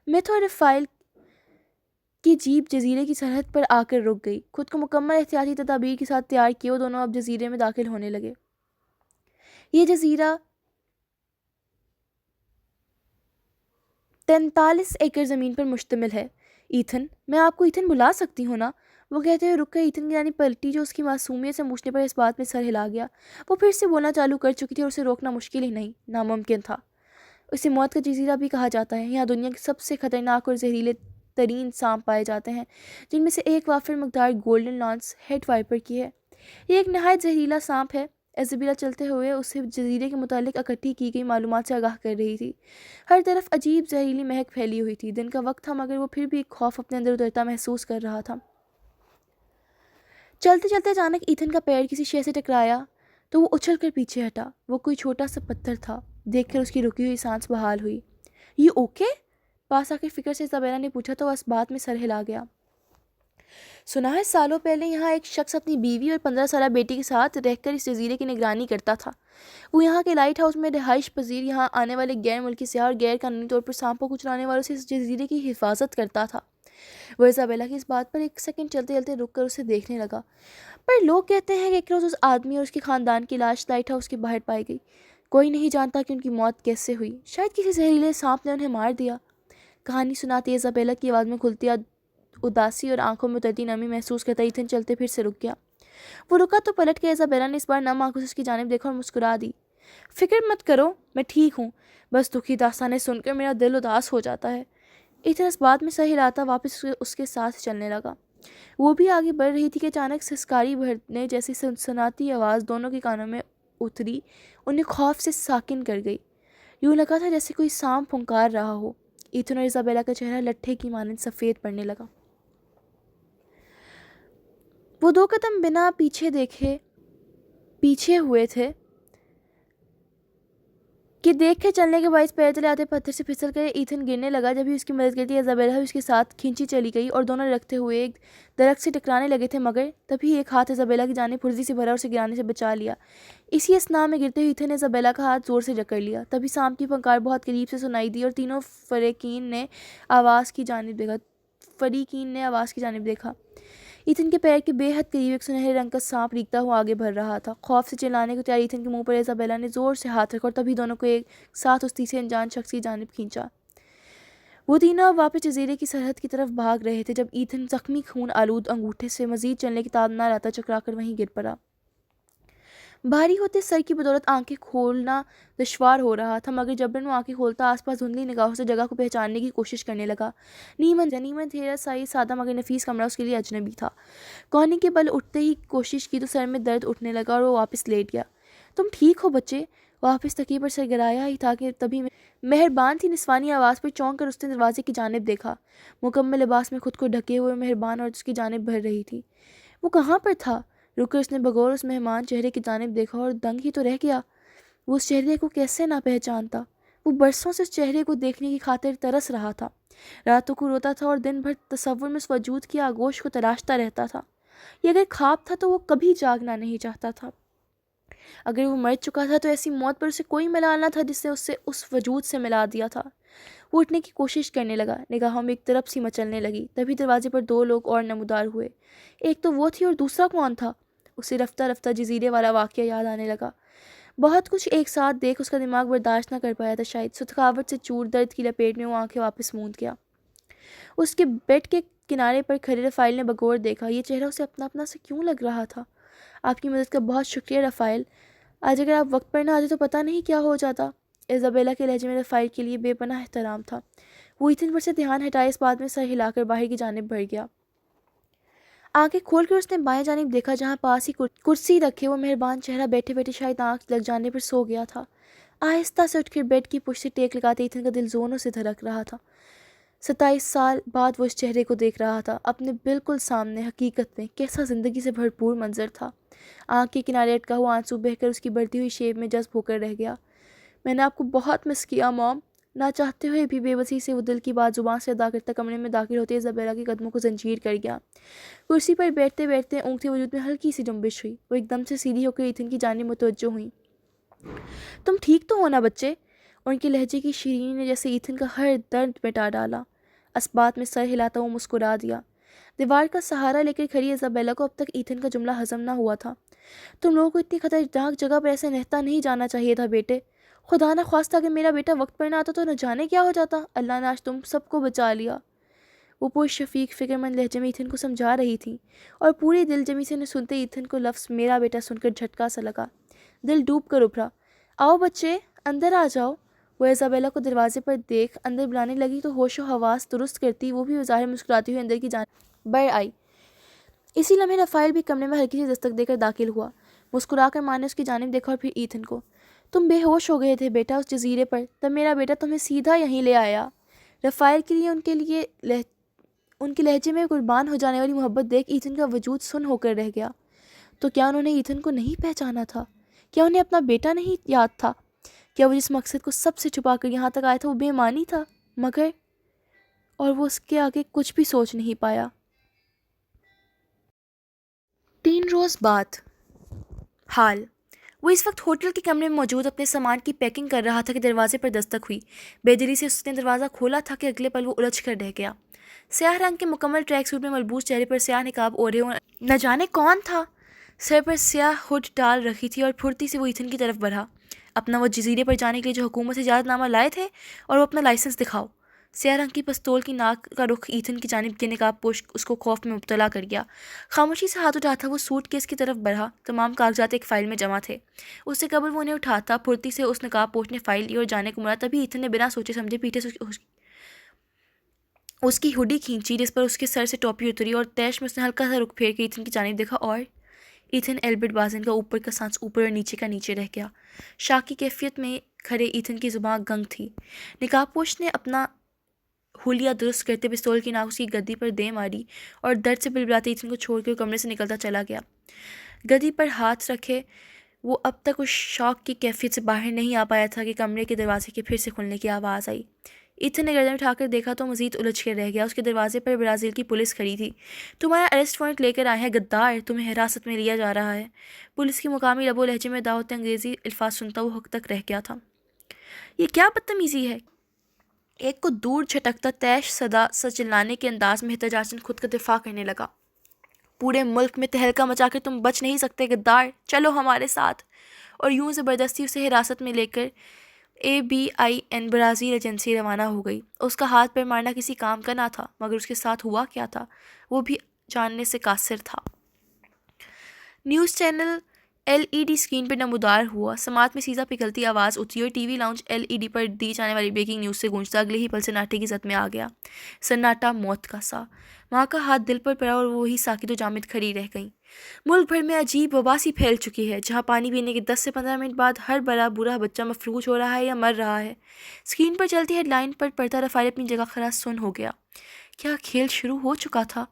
Math اور رفائل کی jeep جزیرے کی سرحد پر آ کر رک گئی۔ خود کو مکمل احتیاطی تدابیر کے ساتھ تیار کیے وہ دونوں اب جزیرے میں داخل ہونے لگے۔ یہ جزیرہ 43 ایکڑ زمین پر مشتمل ہے۔ ایتھن، میں آپ کو ایتھن بلا سکتی ہوں نا؟ وہ کہتے ہوئے رک کر ایتھن کی جانب پلٹی جو اس کی معصومیت سے پوچھنے پر اس بات میں سر ہلا گیا۔ وہ پھر سے بولنا چالو کر چکی تھی اور اسے روکنا مشکل ہی نہیں، ناممکن تھا۔ اسے موت کا جزیرہ بھی کہا جاتا ہے۔ یہاں دنیا کے سب سے خطرناک اور زہریلے ترین سانپ پائے جاتے ہیں، جن میں سے ایک وافر مقدار گولڈن لانس ہیڈ وائپر کی ہے۔ یہ ایک نہایت زہریلا سانپ ہے۔ ایزابیلا چلتے ہوئے اسے جزیرے کے متعلق اکٹھی کی گئی معلومات سے آگاہ کر رہی تھی۔ ہر طرف عجیب زہریلی مہک پھیلی ہوئی تھی۔ دن کا وقت تھا مگر وہ پھر بھی ایک خوف اپنے اندر اترتا محسوس کر رہا تھا۔ چلتے چلتے اچانک ایتھن کا پیر کسی شے سے ٹکرایا تو وہ اچھل کر پیچھے ہٹا۔ وہ کوئی چھوٹا سا پتھر تھا۔ دیکھ کر اس کی رکی ہوئی سانس بحال ہوئی۔ یہ اوکے؟ پاس آ کر فکر سے ایزابیلا نے پوچھا تو اس بات میں سر ہلا گیا۔ سنا ہے سالوں پہلے یہاں ایک شخص اپنی بیوی اور 15 سالہ بیٹی کے ساتھ رہ کر اس جزیرے کی نگرانی کرتا تھا۔ وہ یہاں کے لائٹ ہاؤس میں رہائش پذیر یہاں آنے والے غیر ملکی سیاح اور غیر قانونی طور پر سانپوں کو چرانے والوں سے اس جزیرے کی حفاظت کرتا تھا۔ وہ ایزابیلا کی اس بات پر ایک سیکنڈ چلتے چلتے رک کر اسے دیکھنے لگا۔ پر لوگ کہتے ہیں کہ ایک روز اس آدمی اور اس کے خاندان کی لاش لائٹ ہاؤس کے باہر پائی گئی۔ کوئی نہیں جانتا کہ ان کی موت کیسے ہوئی۔ شاید کسی زہریلے سانپ نے انہیں مار دیا۔ کہانی سناتی ایزابیلا کی آواز میں کھلتی اداسی اور آنکھوں میں اترتی نمی محسوس کرتا ایتھن چلتے پھر سے رک گیا۔ وہ رکا تو پلٹ کے ایزابیلا نے اس بار نم آنکھوں سے اس کی جانب دیکھا اور مسکرا دی۔ فکر مت کرو، میں ٹھیک ہوں، بس دکھی داستانیں سن کر میرا دل اداس ہو جاتا ہے۔ ایتھن اس بات میں سر ہلاتا واپس اس کے ساتھ چلنے لگا۔ وہ بھی آگے بڑھ رہی تھی کہ اچانک سسکاری بھرنے جیسی سنسناتی آواز دونوں کے کانوں میں اتری، انہیں خوف سے ساکن کر گئی۔ یوں لگا تھا جیسے کوئی سانپ پھنکار رہا ہو۔ ایتھن اور ایزابیلا کا چہرہ لٹھے کی مانند سفید پڑنے لگا۔ وہ 2 قدم بنا پیچھے دیکھے پیچھے ہوئے تھے کہ دیکھ کے چلنے کے باعث پیر تلے آتے پتھر سے پھسل کر ایتھن گرنے لگا۔ جب ہی اس کی مدد کرتی ایزابیلا بھی اس کے ساتھ کھینچی چلی گئی اور دونوں رکھتے ہوئے ایک درخت سے ٹکرانے لگے تھے مگر تبھی ایک ہاتھ ایزابیلا کی جانب پھرتی سے بھرا اور اسے گرانے سے بچا لیا۔ اسی اثناء میں گرتے ہوئے ایتھن نے ایزابیلا کا ہاتھ زور سے جکڑ لیا۔ تبھی سانپ کی پھنکار بہت قریب سے سنائی دی اور تینوں فریقین نے آواز کی جانب دیکھا۔ ایتھن کے پیر کے بے حد قریب ایک سنہرے رنگ کا سانپ ریگتا ہوا آگے بڑھ رہا تھا۔ خوف سے چلانے کو تیار ایتھن کے منہ پر ایزابیلا نے زور سے ہاتھ رکھا اور تبھی دونوں کو ایک ساتھ اس تیسرے انجان شخص کی جانب کھینچا۔ وہ تینوں اب واپس جزیرے کی سرحد کی طرف بھاگ رہے تھے جب ایتھن زخمی خون آلود انگوٹھے سے مزید چلنے کی تاب نہ لاتا چکرا کر وہیں گر پڑا۔ بھاری ہوتے سر کی بدولت آنکھیں کھولنا دشوار ہو رہا تھا مگر جبراً وہ آنکھیں کھولتا آس پاس دھندلی نگاہوں سے جگہ کو پہچاننے کی کوشش کرنے لگا۔ نیما اندھیرا سا سادہ مگر نفیس کمرہ اس کے لیے اجنبی تھا۔ کوہنی کے بل اٹھتے ہی کوشش کی تو سر میں درد اٹھنے لگا اور وہ واپس لیٹ گیا۔ تم ٹھیک ہو بچے؟ واپس تکیے پر سر گرایا ہی تھا کہ تبھی مہربان سی نسوانی آواز پر چونک کر اس نے دروازے کی جانب دیکھا۔ مکمل لباس میں خود کو ڈھکے ہوئے مہربان اور اس کی جانب بڑھ رہی تھی۔ وہ کہاں پر تھا؟ رک کر اس نے بغور اس مہمان چہرے کی جانب دیکھا اور دنگ ہی تو رہ گیا۔ وہ اس چہرے کو کیسے نہ پہچانتا؟ وہ برسوں سے اس چہرے کو دیکھنے کی خاطر ترس رہا تھا۔ راتوں کو روتا تھا اور دن بھر تصور میں اس وجود کی آغوش کو تلاشتا رہتا تھا۔ یہ اگر خواب تھا تو وہ کبھی جاگنا نہیں چاہتا تھا۔ اگر وہ مر چکا تھا تو ایسی موت پر اسے کوئی ملال نہ تھا جس نے اسے اس وجود سے ملا دیا تھا۔ وہ اٹھنے کی کوشش کرنے لگا، نگاہوں میں ایک طرف سی مچلنے لگی۔ تبھی دروازے پر 2 لوگ اور نمودار ہوئے۔ ایک تو وہ تھی اور دوسرا کون تھا؟ اسے رفتہ رفتہ جزیرے والا واقعہ یاد آنے لگا۔ بہت کچھ ایک ساتھ دیکھ اس کا دماغ برداشت نہ کر پایا تھا شاید۔ سو تھکاوٹ سے چور درد کی لپیٹ میں وہ آنکھیں واپس موند گیا۔ اس کے بیڈ کے کنارے پر کھڑے رفائل نے بغور دیکھا۔ یہ چہرہ اسے اپنا اپنا سے کیوں لگ رہا تھا؟ آپ کی مدد کا بہت شکریہ رفائل۔ آج اگر آپ وقت پر نہ آتے تو پتہ نہیں کیا ہو جاتا۔ ایزابیلا کے لہجے میں رفائل کے لیے بے پناہ احترام تھا۔ وہ ایتھن پر سے دھیان ہٹائے اس بات میں سر ہلا کر باہر کی جانب بڑھ گیا۔ آنکھیں کھول کر اس نے بائیں جانب دیکھا جہاں پاس ہی کرسی رکھے وہ مہربان چہرہ بیٹھے بیٹھے شاید آنکھ لگ جانے پر سو گیا تھا۔ آہستہ سے اٹھ کر بیڈ کی پشت سے ٹیک لگاتے ایتھن کا دل زوروں سے دھڑک رہا تھا۔ 27 سال بعد وہ اس چہرے کو دیکھ رہا تھا اپنے بالکل سامنے۔ حقیقت میں کیسا زندگی سے بھرپور منظر تھا۔ آنکھ کے کنارے اٹکا ہوا آنسو بہہ کر اس کی بڑھتی ہوئی شیب میں جذب ہو کر رہ گیا۔ میں نے آپ کو بہت مس کیا موم۔ نہ چاہتے ہوئے بھی بے بسی سے وہ دل کی بات زبان سے ادا کرتا کمرے میں داخل ہوتے ایزابیلا کے قدموں کو زنجیر کر گیا۔ کرسی پر بیٹھتے بیٹھتے اونگتے وجود میں ہلکی سی جنبش ہوئی۔ وہ ایک دم سے سیدھی ہو کر ایتھن کی جانب متوجہ ہوئیں۔ تم ٹھیک تو ہو نا بچے؟ ان کے لہجے کی شیرینی نے جیسے ایتھن کا ہر درد مٹا ڈالا۔ اسبات میں سر ہلاتا وہ مسکرا دیا۔ دیوار کا سہارا لے کر کھڑی ایزابیلا کو اب تک ایتھن کا جملہ ہضم نہ ہوا تھا۔ تم لوگوں کو اتنی خطرناک جگہ پر ایسے نہتا نہیں جانا چاہیے تھا بیٹے۔ خدا نہ خواستہ اگر میرا بیٹا وقت پر نہ آتا تو نہ جانے کیا ہو جاتا۔ اللہ نے آج تم سب کو بچا لیا۔ وہ پرشفیق فکر مند لہجے میں ایتھن کو سمجھا رہی تھی، اور پوری دل جمی سے انہیں سنتے ایتھن کو لفظ میرا بیٹا سن کر جھٹکا سا لگا۔ دل ڈوب کر ابھرا۔ آؤ بچے، اندر آ جاؤ۔ وہ ایزابیلا کو دروازے پر دیکھ اندر بلانے لگی تو ہوش و حواس درست کرتی وہ بھی بظاہر مسکراتی ہوئی اندر کی جانب بڑھ آئی۔ اسی لمحے رفائل بھی کمرے میں ہلکی سی دستک دے کر داخل ہوا۔ مسکرا کر ماں نے اس کی جانب دیکھا اور پھر ایتھن کو۔ تم بے ہوش ہو گئے تھے بیٹا اس جزیرے پر، تب میرا بیٹا تمہیں سیدھا یہیں لے آیا۔ رفائل کے لیے ان کے لہجے میں قربان ہو جانے والی محبت دیکھ ایتھن کا وجود سن ہو کر رہ گیا۔ تو کیا انہوں نے ایتھن کو نہیں پہچانا تھا؟ کیا انہیں اپنا بیٹا نہیں یاد تھا؟ کیا وہ جس مقصد کو سب سے چھپا کر یہاں تک آیا تھا وہ بے معنی تھا؟ مگر اور وہ اس کے آگے کچھ بھی سوچ نہیں پایا۔ 3 روز بعد حال وہ اس وقت ہوٹل کے کمرے میں موجود اپنے سامان کی پیکنگ کر رہا تھا کہ دروازے پر دستک ہوئی۔ بے دلی سے اس نے دروازہ کھولا تھا کہ اگلے پل وہ الجھ کر رہ گیا۔ سیاہ رنگ کے مکمل ٹریک سوٹ میں ملبوس، چہرے پر سیاہ نقاب اوڑھے نہ جانے کون تھا۔ سر پر سیاہ ہڈ ڈال رکھی تھی اور پھرتی سے وہ ایتھن کی طرف بڑھا۔ اپنا وہ جزیرے پر جانے کے لیے جو حکومت سے اجازت نامہ لائے تھے، اور وہ اپنا لائسنس دکھاؤ۔ سیاہ رنگ کی پستول کی ناک کا رخ ایتھن کی جانب کے نقاب پوش اس کو خوف میں مبتلا کر گیا۔ خاموشی سے ہاتھ اٹھاتا وہ سوٹ کیس کی طرف بڑھا۔ تمام کاغذات ایک فائل میں جمع تھے۔ اس سے قبل وہ انہیں اٹھاتا، پھرتی سے اس نقاب پوش نے فائل لی اور جانے کو مڑا، تبھی ایتھن نے بنا سوچے سمجھے پیٹھے سے اس کی ہڈی کھینچی جس پر اس کے سر سے ٹوپی اتری، اور تیش میں اس نے ہلکا سا رخ پھیر کے ایتھن کی جانب دیکھا اور ایتھن ایلبرٹ بازن کا اوپر کا سانس اوپر اور نیچے کا نیچے رہ گیا۔ شاک کی کیفیت میں کھڑے ایتھن کی زباں گنگ تھی۔ نقاب پوش نے اپنا حلیہ درست کرتے پستول کی ناک اس کی گدی پر دے ماری اور درد سے بلبلاتے ایتھن کو چھوڑ کے کمرے سے نکلتا چلا گیا۔ گدی پر ہاتھ رکھے وہ اب تک اس شوق کی کیفیت سے باہر نہیں آ پایا تھا کہ کمرے کے دروازے کے پھر سے کھلنے کی آواز آئی۔ ایتھن نے گردن اٹھا کر دیکھا تو مزید الجھ کر رہ گیا۔ اس کے دروازے پر برازیل کی پولیس کھڑی تھی۔ تمہارا اریسٹ وارنٹ لے کر آئے ہیں غدار، تمہیں حراست میں لیا جا رہا ہے۔ پولیس کی مقامی لب و لہجے میں دعوت انگریزی الفاظ سنتا وہ حق تک رہ گیا تھا۔ یہ کیا بدتمیزی ہے؟ ایک کو دور جھٹکتا تیش صدا سا چلانے کے انداز میں احتجاجاً خود کا دفاع کرنے لگا۔ پورے ملک میں تہلکہ مچا کر تم بچ نہیں سکتے غدار، چلو ہمارے ساتھ۔ اور یوں زبردستی اسے حراست میں لے کر ABIN برازیل ایجنسی روانہ ہو گئی۔ اس کا ہاتھ پیر مارنا کسی کام کا نہ تھا، مگر اس کے ساتھ ہوا کیا تھا وہ بھی جاننے سے قاصر تھا۔ نیوز چینل LED اسکرین پر نمودار ہوا۔ سماعت میں سیدھا پگھلتی آواز اتری اور TV لاؤنج LED پر دی جانے والی بریکنگ نیوز سے گونجتا اگلے ہی پل سناٹے کی زد میں آ گیا۔ سناٹا موت کا سا۔ ماں کا ہاتھ دل پر پڑا اور وہ وہی ساکت و جامد کھڑی رہ گئیں۔ ملک بھر میں عجیب وبا سی پھیل چکی ہے، جہاں پانی پینے کے 10 سے 15 منٹ بعد ہر بڑا بوڑھا بچہ مفلوج ہو رہا ہے یا مر رہا ہے۔ اسکرین پر چلتی ہیڈ لائن پر پڑھتا رفائل اپنی جگہ کھڑا سن ہو گیا۔ کیا کھیل شروع ہو چکا تھا؟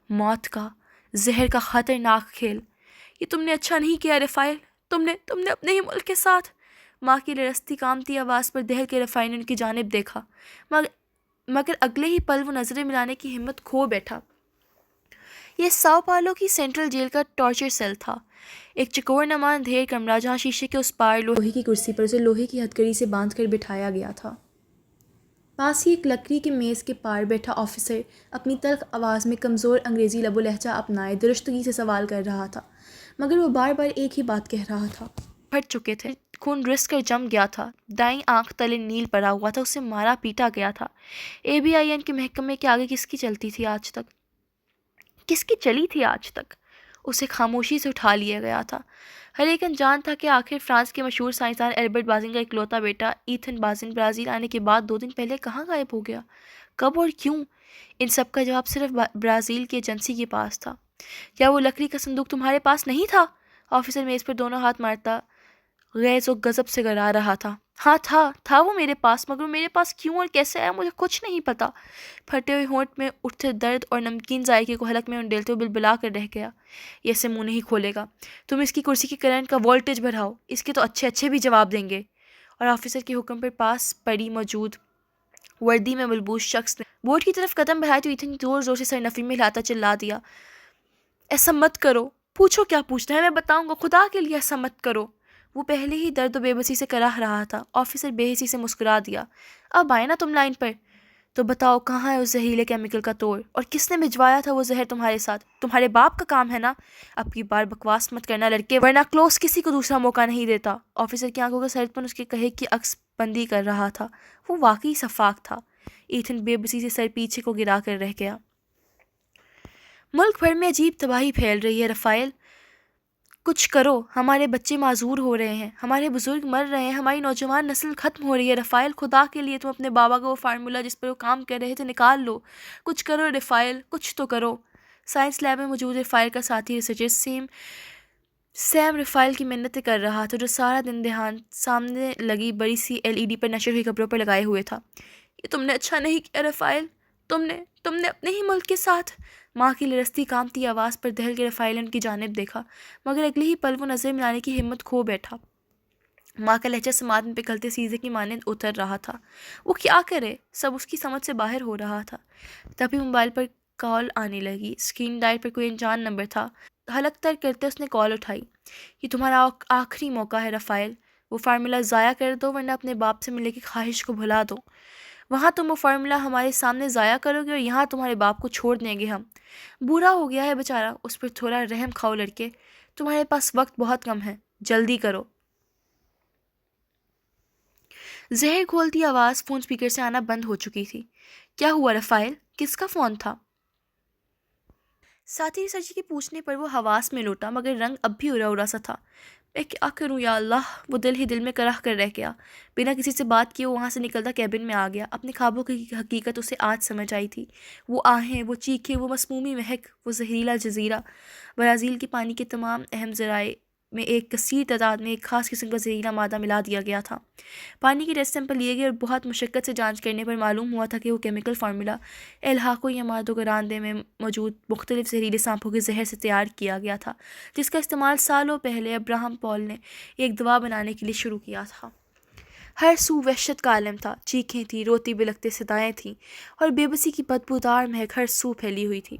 موت کا، زہر کا خطرناک کھیل۔ یہ تم نے اچھا نہیں کیا رفائل، تم نے اپنے ہی ملک کے ساتھ۔ ماں کی لرزتی کامتی آواز پر دہل کے رفائل نے ان کی جانب دیکھا، مگر اگلے ہی پل وہ نظریں ملانے کی ہمت کھو بیٹھا۔ یہ ساؤ پاولو کی سینٹرل جیل کا ٹارچر سیل تھا، ایک چکور نما اندھیر کمرہ جہاں شیشے کے اس پار لوہے کی کرسی پر اسے لوہے کی ہتھکڑی سے باندھ کر بٹھایا گیا تھا۔ پاس ہی ایک لکڑی کے میز کے پار بیٹھا آفیسر اپنی تلخ آواز میں کمزور انگریزی لب و لہجہ اپنائے درستگی سے سوال کر رہا تھا، مگر وہ بار بار ایک ہی بات کہہ رہا تھا۔ پھٹ چکے تھے، خون رس کر جم گیا تھا، دائیں آنکھ تلے نیل پڑا ہوا تھا، اسے مارا پیٹا گیا تھا۔ ABIN کے محکمے کے آگے کس کی چلتی تھی آج تک؟ کس کی چلی تھی آج تک؟ اسے خاموشی سے اٹھا لیا گیا تھا۔ ہر ایک انجان تھا کہ آخر فرانس کے مشہور سائنسدان ایلبرٹ بازن کا اکلوتا بیٹا ایتھن بازن برازیل آنے کے بعد 2 دن پہلے کہاں غائب ہو گیا؟ کب اور کیوں؟ ان سب کا جواب صرف برازیل کی ایجنسی کے پاس تھا۔ کیا وہ لکڑی کا صندوق تمہارے پاس نہیں تھا؟ آفیسر میز پر دونوں ہاتھ مارتا غیظ و غضب سے گرا رہا تھا۔ ہاں تھا وہ میرے پاس، مگر میرے پاس کیوں اور کیسے آیا مجھے کچھ نہیں پتا۔ پھٹے ہوئے ہونٹ میں اٹھتے درد اور نمکین ذائقے کو حلق میں انڈیلتے ہوئے بلبلا کر رہ گیا۔ یہ اسے منہ نہیں کھولے گا۔ تم اس کی کرسی کی کرنٹ کا وولٹیج بڑھاؤ، اس کے تو اچھے بھی جواب دیں گے۔ اور آفیسر کے حکم پر پاس پڑی موجود وردی میں ملبوس شخص نے بورڈ کی طرف قدم بڑھائے تو ایتھن زور زور سے سرنفی میں ہلاتا چلا دیا، ایسا مت کرو، پوچھو کیا پوچھنا ہے، میں بتاؤں گا، خدا کے لیے ایسا مت کرو۔ وہ پہلے ہی درد و بے بسی سے کراہ رہا تھا۔ آفیسر بے حسی سے مسکرا دیا۔ اب آئے نا تم لائن پر، تو بتاؤ کہاں ہے اس زہریلے کیمیکل کا توڑ، اور کس نے بھجوایا تھا وہ زہر تمہارے ساتھ؟ تمہارے باپ کا کام ہے نا؟ اب کی بار بکواس مت کرنا لڑکے، ورنہ کلوز کسی کو دوسرا موقع نہیں دیتا۔ آفیسر کی آنکھوں کا سرپن اس کے کہے کی عکس بندی کر رہا تھا۔ وہ واقعی شفاق تھا۔ ایتھن بے بسی سے سر پیچھے کو گرا کر رہ گیا۔ ملک بھر میں عجیب تباہی پھیل رہی ہے رفائل، کچھ کرو، ہمارے بچے معذور ہو رہے ہیں، ہمارے بزرگ مر رہے ہیں، ہماری نوجوان نسل ختم ہو رہی ہے رفائل، خدا کے لیے تم اپنے بابا کا وہ فارمولا جس پر وہ کام کر رہے تھے نکال لو، کچھ کرو رفائل، کچھ تو کرو۔ سائنس لیب میں موجود رفائل کا ساتھی ریسرچر سیم رفائل کی منتیں کر رہا تھا، جو سارا دن دھیان سامنے لگی بڑی سی LED پر نشر ہوئی خبروں پر لگائے ہوئے تھا۔ یہ تم نے اچھا نہیں کیا رفائل، تم نے اپنے ہی ملک کے ساتھ۔ ماں کی لرزتی کانپتی آواز پر دہل کے رفائل نے ان کی جانب دیکھا، مگر اگلے ہی پل وہ نظر ملانے کی ہمت کھو بیٹھا۔ ماں کا لہجہ سماعت میں پگھلتے سیزے کی مانند اتر رہا تھا۔ وہ کیا کرے، سب اس کی سمجھ سے باہر ہو رہا تھا۔ تبھی موبائل پر کال آنے لگی۔ اسکرین ڈائل پر کوئی انجان نمبر تھا۔ حلق تر کرتے اس نے کال اٹھائی۔ یہ تمہارا آخری موقع ہے رفائل، وہ فارمولا ضائع کر دو ورنہ اپنے باپ سے ملنے کی خواہش کو بھلا دو۔ وہاں تم وہ فارمولا ہمارے سامنے ضائع کرو گے اور یہاں تمہارے باپ کو چھوڑ دیں گے ہم۔ بوڑھا ہو گیا ہے بیچارہ، اس پر تھوڑا رحم کھاؤ لڑکے، تمہارے پاس وقت بہت کم ہے، جلدی کرو۔ زہر گھولتی آواز فون اسپیکر سے آنا بند ہو چکی تھی۔ کیا ہوا رفائل، کس کا فون تھا؟ ساتھی ریسرچر کے پوچھنے پر وہ حواس میں لوٹا، مگر رنگ اب بھی اڑا اڑا سا تھا۔ میں کیا کروں یا اللہ، وہ دل ہی دل میں کرہ کر رہ گیا۔ بنا کسی سے بات کیے وہ وہاں سے نکلتا کیبن میں آ گیا۔ اپنے خوابوں کی حقیقت اسے آج سمجھ آئی تھی۔ وہ آہیں، وہ چیخیں، وہ مسمومی مہک، وہ زہریلا جزیرہ۔ برازیل کے پانی کے تمام اہم ذرائع میں ایک کثیر تعداد میں ایک خاص قسم کا زہریلا مادہ ملا دیا گیا تھا۔ پانی کے ٹیسٹ سیمپل لیے گئے اور بہت مشقت سے جانچ کرنے پر معلوم ہوا تھا کہ وہ کیمیکل فارمولا الحاقو یا مادو گرانڈے میں موجود مختلف زہریلے سانپوں کے زہر سے تیار کیا گیا تھا، جس کا استعمال سالوں پہلے ابراہم پال نے ایک دوا بنانے کے لیے شروع کیا تھا۔ ہر سو وحشت کا عالم تھا، چیخیں تھیں، روتی بلکتے صدائیں تھیں، اور بے بسی کی بدبودار مہک ہر سو پھیلی ہوئی تھی۔